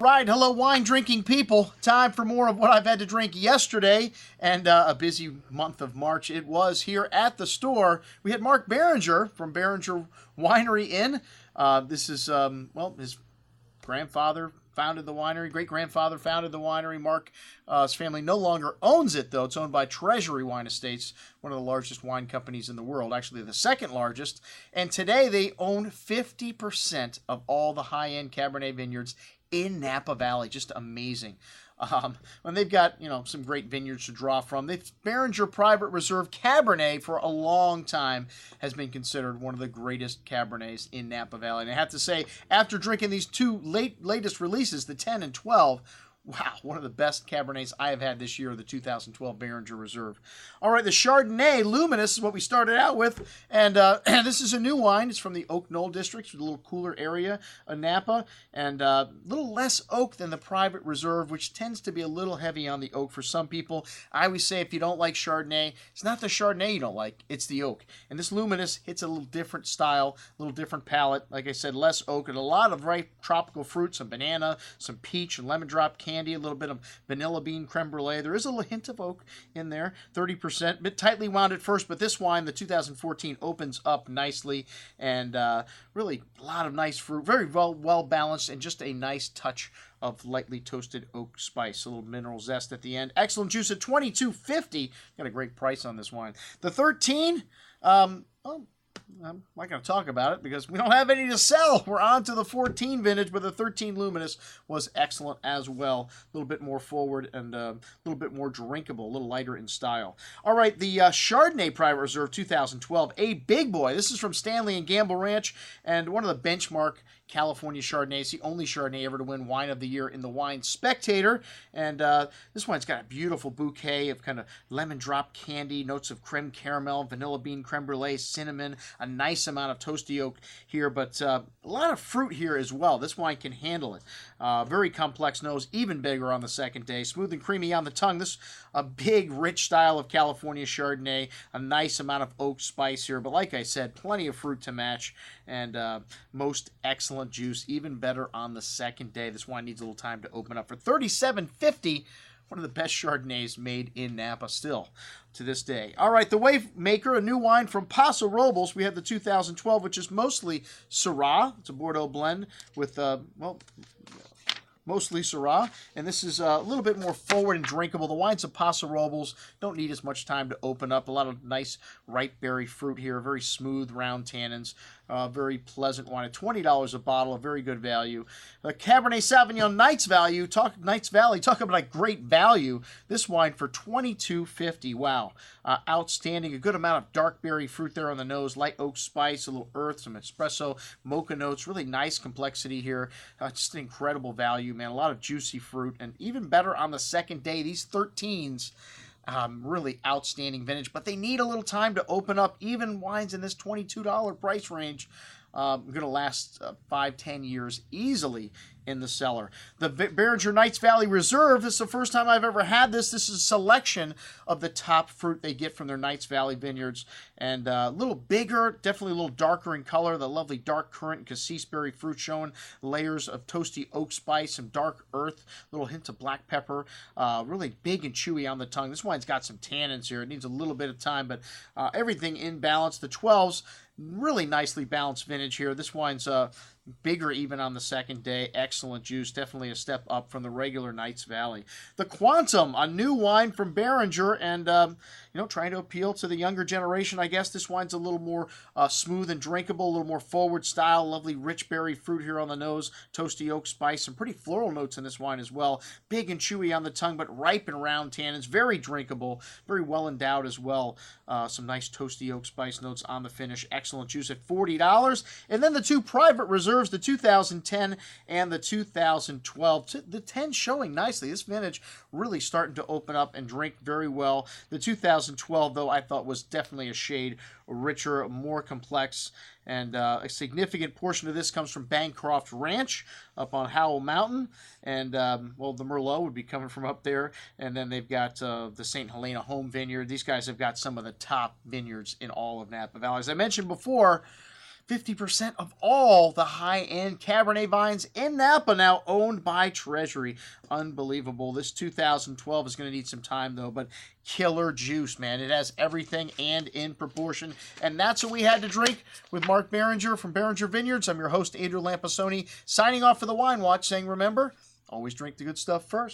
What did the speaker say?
right, hello wine drinking people. Time for more of what I've had to drink yesterday and a busy month of March it was here at the store. We had Mark Beringer from Beringer Winery in. This is, well, his grandfather founded the winery, great-grandfather founded the winery. Mark's family no longer owns it, though. It's owned by Treasury Wine Estates, one of the largest wine companies in the world, actually the second largest. And today they own 50% of all the high-end Cabernet vineyards in Napa Valley. Just amazing. And they've got, some great vineyards to draw from. Beringer Private Reserve Cabernet for a long time has been considered one of the greatest Cabernets in Napa Valley. And I have to say, after drinking these two latest releases, the 10 and 12, wow, one of the best Cabernets I have had this year, the 2012 Beringer Reserve. All right, the Chardonnay Luminous is what we started out with, and this is a new wine. It's from the Oak Knoll District, a little cooler area of Napa, and a little less oak than the Private Reserve, which tends to be a little heavy on the oak for some people. I always say if you don't like Chardonnay, it's not the Chardonnay you don't like, it's the oak. And this Luminous hits a little different style, a little different palate. Like I said, less oak and a lot of ripe tropical fruit, some banana, some peach and lemon drop candy, a little bit of vanilla bean creme brulee. There is a little hint of oak in there, 30%, a bit tightly wound at first, but this wine, the 2014, opens up nicely, and really a lot of nice fruit, very well balanced, and just a nice touch of lightly toasted oak spice, a little mineral zest at the end. Excellent juice at $22.50. Got a great price on this wine. The 13, I'm not going to talk about it because we don't have any to sell. We're on to the 14 vintage, but the 13 Luminous was excellent as well. A little bit more forward and a little bit more drinkable, a little lighter in style. All right, the Chardonnay Private Reserve 2012, a big boy. This is from Stanley and Gamble Ranch, and one of the benchmark California Chardonnays, the only Chardonnay ever to win Wine of the Year in the Wine Spectator. And this one's got a beautiful bouquet of kind of lemon drop candy, notes of creme caramel, vanilla bean creme brulee, cinnamon, a nice amount of toasty oak here, but a lot of fruit here as well. This wine can handle it. Very complex nose, even bigger on the second day. Smooth and creamy on the tongue. This a big, rich style of California Chardonnay. A nice amount of oak spice here, but like I said, plenty of fruit to match, and most excellent juice, even better on the second day. This wine needs a little time to open up. For $37.50, one of the best Chardonnays made in Napa still to this day. All right, the Waymaker, a new wine from Paso Robles. We have the 2012, which is mostly Syrah. It's a Bordeaux blend with, mostly Syrah, and this is a little bit more forward and drinkable. The wines of Paso Robles don't need as much time to open up. A lot of nice ripe berry fruit here, very smooth, round tannins, very pleasant wine. At $20 a bottle, a very good value. Cabernet Sauvignon Knights Valley, talk about a great value. This wine for $22.50. Wow, outstanding. A good amount of dark berry fruit there on the nose, light oak spice, a little earth, some espresso, mocha notes. Really nice complexity here. Just an incredible value, man. A lot of juicy fruit, and even better on the second day. These 13s, really outstanding vintage, but they need a little time to open up. Even wines in this $22 price range going to last 5-10 years easily in the cellar. The Beringer Knights Valley Reserve, this is the first time I've ever had this. This is a selection of the top fruit they get from their Knights Valley vineyards, and a little bigger, definitely a little darker in color. The lovely dark currant and cassis berry fruit showing layers of toasty oak spice, some dark earth, little hint of black pepper, really big and chewy on the tongue. This wine's got some tannins here. It needs a little bit of time, but everything in balance. The 12s, really nicely balanced vintage here. This wine's bigger even on the second day. Excellent juice. Definitely a step up from the regular Knights Valley. The Quantum, a new wine from Beringer, and trying to appeal to the younger generation, I guess. This wine's a little more smooth and drinkable, a little more forward style. Lovely rich berry fruit here on the nose, toasty oak spice, some pretty floral notes in this wine as well. Big and chewy on the tongue, but ripe and round tannins. Very drinkable, very well endowed as well. Some nice toasty oak spice notes on the finish. Excellent juice at $40. And then the two Private Reserves, the 2010 and the 2012. The 10 showing nicely. This vintage really starting to open up and drink very well. The 2012, though, I thought was definitely a shade richer, more complex, and a significant portion of this comes from Bancroft Ranch up on Howell Mountain, and the Merlot would be coming from up there, and then they've got the St. Helena Home Vineyard. These guys have got some of the top vineyards in all of Napa Valley. As I mentioned before, 50% of all the high-end Cabernet vines in Napa now owned by Treasury. Unbelievable. This 2012 is going to need some time, though, but killer juice, man. It has everything and in proportion, and that's what we had to drink with Mark Beringer from Beringer Vineyards. I'm your host, Andrew Lampasoni, signing off for the Wine Watch, saying, remember, always drink the good stuff first.